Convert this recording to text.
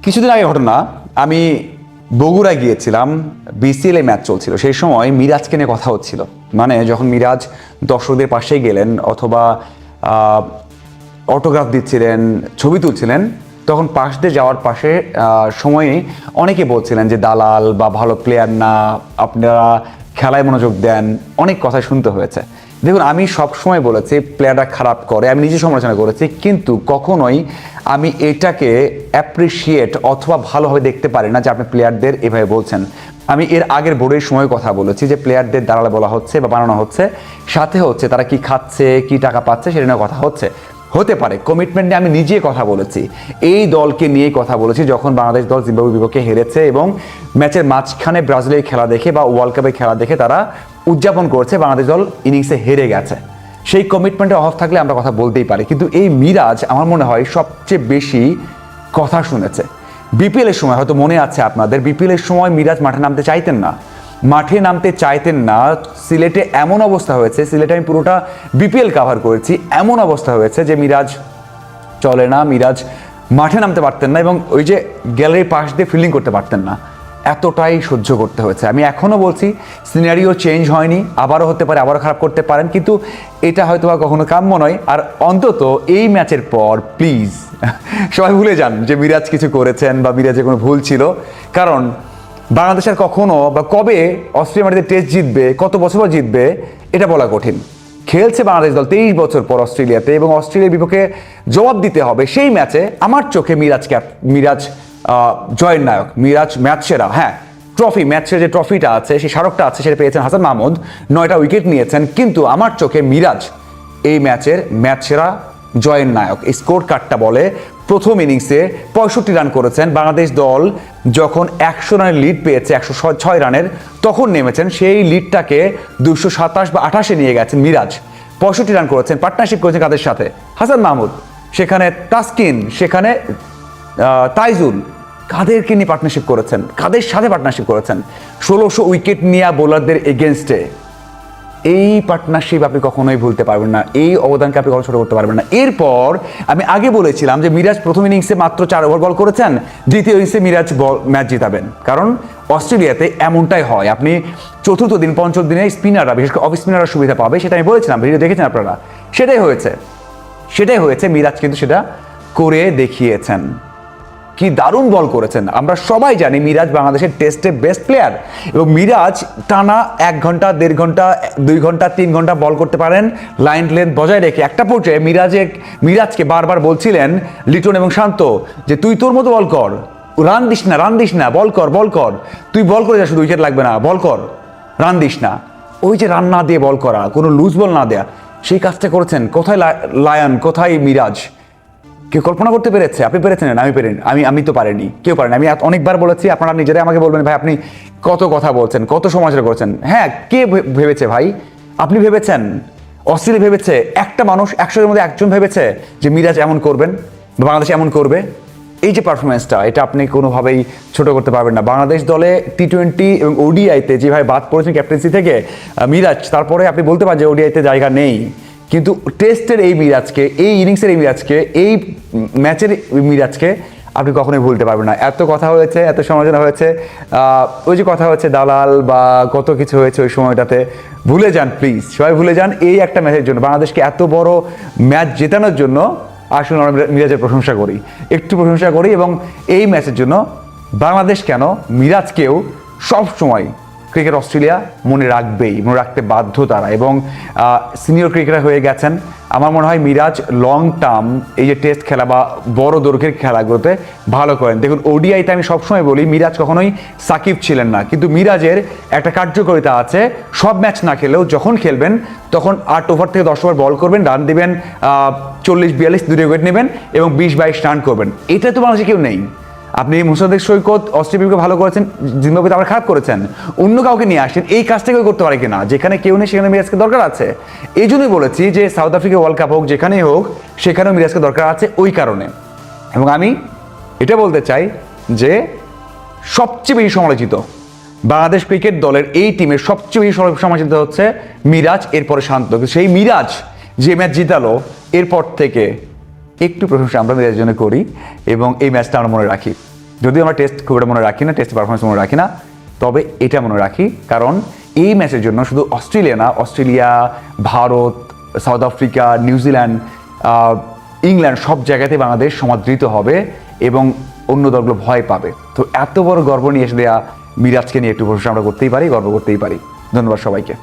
কিছুদিন আগে ঘটনা, আমি বগুড়া গিয়েছিলাম, বিসিএল ম্যাচ চলছিল। সেই সময় মিরাজকে নিয়ে কথা হচ্ছিল। মানে যখন মিরাজ দর্শকদের পাশেই গেলেন অথবা অটোগ্রাফ দিচ্ছিলেন, ছবি তুলছিলেন, তখন পাশ দিয়ে যাওয়ার পাশে সময়ে অনেকে বলছিলেন যে দালাল বা ভালো প্লেয়ার না, আপনারা খেলায় মনোযোগ দেন, অনেক কথা শুনতে হয়েছে। দেখুন, আমি সবসময় বলেছি প্লেয়াররা খারাপ করে, আমি নিজে সমালোচনা করেছি, কিন্তু কখনোই আমি এটাকে অ্যাপ্রিসিয়েট অথবা ভালোভাবে দেখতে পারি না যে আপনি প্লেয়ারদের এভাবে বলছেন। আমি এর আগের বোর্ডের সময় কথা বলেছি যে প্লেয়ারদের দালাল বলা হচ্ছে বা বানানো হচ্ছে, সাথে হচ্ছে তারা কি খাচ্ছে, কি টাকা পাচ্ছে সেটা নিয়ে কথা হচ্ছে। হতে পারে, কমিটমেন্ট নিয়ে আমি নিজে কথা বলেছি, এই দলকে নিয়ে কথা বলেছি যখন বাংলাদেশ দল জিম্বাবুয়ের বিপক্ষে হেরেছে এবং ম্যাচের মাঝখানে ব্রাজিলের খেলা দেখে বা ওয়ার্ল্ড কাপের খেলা দেখে তারা উদযাপন করছে বাংলাদেশ দল ইনিংসে হেরে গেছে। সেই কমিটমেন্টের অভাব থাকলে আমরা কথা বলতেই পারি, কিন্তু এই মিরাজ আমার মনে হয় সবচেয়ে বেশি কথা শুনেছে। বিপিএলের সময় হয়তো মনে আছে আপনাদের, বিপিএলের সময় মিরাজ মাঠে নামতে চাইতেন না। সিলেটে এমন অবস্থা হয়েছে, সিলেটে আমি পুরোটা বিপিএল কাভার করেছি, এমন অবস্থা হয়েছে যে মিরাজ চলে না, মিরাজ মাঠে নামতে পারতেন না এবং ওই যে গ্যালারির পাশ দিয়ে ফিল্ডিং করতে পারতেন না। এতটাই সহ্য করতে হয়েছে। আমি এখনও বলছি সিনারিও চেঞ্জ হয়নি, আবারও হতে পারে, আবারও খারাপ করতে পারেন, কিন্তু এটা হয়তো বা কখনো কাম্য নয়। আর অন্তত এই ম্যাচের পর প্লিজ সবাই ভুলে যান যে মিরাজ কিছু করেছেন বা মিরাজের কোনো ভুল ছিল। কারণ বাংলাদেশের কখনো বা কবে অস্ট্রেলিয়া মাটিতে টেস্ট জিতবে, কত বছর পর জিতবে, এটা বলা কঠিন। খেলছে বাংলাদেশ দল 23 বছর পর অস্ট্রেলিয়াতে এবং অস্ট্রেলিয়ার বিপক্ষে জবাব দিতে হবে। সেই ম্যাচে আমার চোখে মিরাজ জয়ের নায়ক, মিরাজ ম্যাচ সেরা। হ্যাঁ, ট্রফি, ম্যাচের যে ট্রফিটা আছে, সেই স্মারকটা আছে, সেটা পেয়েছেন হাসান মাহমুদ, 9টা উইকেট নিয়েছেন, কিন্তু আমার চোখে মিরাজ এই ম্যাচের ম্যাচ সেরা, জয়ের নায়ক। এই স্কোর কার্ডটা বলে প্রথম ইনিংসে 65 রান করেছেন। বাংলাদেশ দল যখন 100 রানের লিড পেয়েছে, 106 রানের, তখন নেমেছেন, সেই লিডটাকে 227 বা 28-এ নিয়ে গেছেন মিরাজ। 65 রান করেছেন, পার্টনারশিপ করেছেন কাদের সাথে? হাসান মাহমুদ, সেখানে তাসকিন, সেখানে তাইজুল, কাদেরকে নিয়ে পার্টনারশিপ করেছেন, কাদের সাথে পার্টনারশিপ করেছেন? 1600 উইকেট নিয়ে বোলারদের এগেনস্টে এই পার্টনারশিপ আপনি কখনোই ভুলতে পারবেন না, এই অবদানকে আপনি কখনো ছোট করতে পারবেন না। এরপর আমি আগে বলেছিলাম যে মিরাজ প্রথম ইনিংসে মাত্র 4 ওভার বল করেছেন, দ্বিতীয় ইনিংসে মিরাজ ম্যাচ জিতাবেন। কারণ অস্ট্রেলিয়াতে এমনটাই হয়, আপনি চতুর্থ দিন, পঞ্চম দিনে স্পিনাররা, বিশেষ করে অফ স্পিনাররা সুবিধা পাবে, সেটা আমি বলেছিলাম, ভিডিও দেখেছেন আপনারা। সেটাই হয়েছে, মিরাজ কিন্তু সেটা করে দেখিয়েছেন। কি দারুণ বল করেছেন। আমরা সবাই জানি মিরাজ বাংলাদেশের টেস্টে বেস্ট প্লেয়ার এবং মিরাজ টানা 1 ঘন্টা, 1.5 ঘন্টা, 2 ঘন্টা, 3 ঘন্টা বল করতে পারেন লাইন লেন্থ বজায় রেখে। একটা পর্যায়ে মিরাজকে বারবার বলছিলেন লিটন এবং শান্ত যে তুই তোর মতো বল কর, রান দিস না, বল কর, তুই বল করে যা, শুধু উইকেট লাগবে না, বল কর, রান দিস না। ওই যে রান না দিয়ে বল করা, কোনো লুজ বল না দেয়া, সেই কাজটা করেছেন। কোথায় লায়ন, কোথায় মিরাজ? কেউ কল্পনা করতে পেরেছে? আপনি পেরেছেন? আমি তো পারিনি, কেউ পারেনি। আমি অনেকবার বলেছি, আপনারা নিজেরাই আমাকে বলবেন ভাই আপনি কত কথা বলছেন, কত সমালোচনা করেছেন। হ্যাঁ, কে ভেবেছে ভাই? আপনি ভেবেছেন? অস্ট্রেলিয়া ভেবেছে? একটা মানুষ 100 এর মধ্যে একজন ভেবেছে যে মিরাজ এমন করবেন বা বাংলাদেশ এমন করবে? এই যে পারফরমেন্সটা, এটা আপনি কোনোভাবেই ছোট করতে পারবেন না। বাংলাদেশ দলে টি20 এবং ওডিআইতে যেভাবে বাদ পড়েছেন ক্যাপ্টেন্সি থেকে মিরাজ, তারপরে আপনি বলতে পারেন যে ওডিআইতে জায়গা নেই, কিন্তু টেস্টের এই মিরাজকে, এই ইনিংসের এই মিরাজকে, এই ম্যাচের মিরাজকে আপনি কখনোই ভুলতে পারবেন না। এত কথা হয়েছে, এত সমালোচনা হয়েছে, ওই যে কথা হচ্ছে দালাল বা কত কিছু হয়েছে ওই সময়টাতে, ভুলে যান প্লিজ, সবাই ভুলে যান। এই একটা ম্যাচের জন্য, বাংলাদেশকে এত বড় ম্যাচ জেতানোর জন্য আসলে আমরা মিরাজের প্রশংসা করি, একটু প্রশংসা করি। এবং এই ম্যাচের জন্য বাংলাদেশ কেন, মিরাজকেও সবসময় ক্রিকেট অস্ট্রেলিয়া মনে রাখতে বাধ্য তারা। এবং সিনিয়র ক্রিকেটার হয়ে গেছেন, আমার মনে হয় মিরাজ লং টার্ম এই যে টেস্ট খেলা বা বড় দৈর্ঘ্যের খেলাগুলোতে ভালো করেন। দেখুন, ওডিআইতে আমি সবসময় বলি মিরাজ কখনোই সাকিব ছিলেন না, কিন্তু মিরাজের একটা কার্যকারিতা আছে, সব ম্যাচ না খেলেও যখন খেলবেন তখন 8 ওভার থেকে 10 ওভার বল করবেন, রান দিবেন 40-42, 2 উইকেট নেবেন এবং 20-22 রান করবেন। এটা তো বাংলাদেশে কেউ নেই। আপনি মুস্তাফিজ সৈকত অস্ট্রেলিয়াকে ভালো করেছেন, জিম্বাবুয়েতে আবার খারাপ করেছেন, অন্য কাউকে নিয়ে আসেন, এই কাজটা কেউ করতে পারে কিনা? যেখানে কেউ নেই সেখানে মিরাজকে দরকার আছে। এই জন্যই বলেছি যে সাউথ আফ্রিকা ওয়ার্ল্ড কাপ হোক, যেখানেই হোক, সেখানেও মিরাজকে দরকার আছে ওই কারণে। এবং আমি এটা বলতে চাই যে সবচেয়ে বেশি সমালোচিত বাংলাদেশ ক্রিকেট দলের এই টিমের সবচেয়ে বেশি সমালোচিত হচ্ছে মিরাজ, এরপরে শান্ত। সেই মিরাজ যে ম্যাচ জিতালো, এরপর থেকে একটু প্রশংসা আমরা মিরাজের জন্য করি এবং এই ম্যাচটা আমরা মনে রাখি। যদিও আমরা টেস্ট খুব একটা মনে রাখি না, টেস্ট পারফরমেন্স মনে রাখি না, তবে এটা মনে রাখি কারণ এই ম্যাচের জন্য শুধু অস্ট্রেলিয়া না, Australia, Bharat, south Africa, New Zealand, England সব জায়গাতেই বাংলাদেশ সমাদৃত হবে এবং অন্য দলগুলো ভয় পাবে। তো এত বড় গর্ব নিয়ে এসে দেওয়া মিরাজকে নিয়ে একটু প্রশংসা আমরা করতেই পারি, গর্ব করতেই পারি। ধন্যবাদ সবাইকে।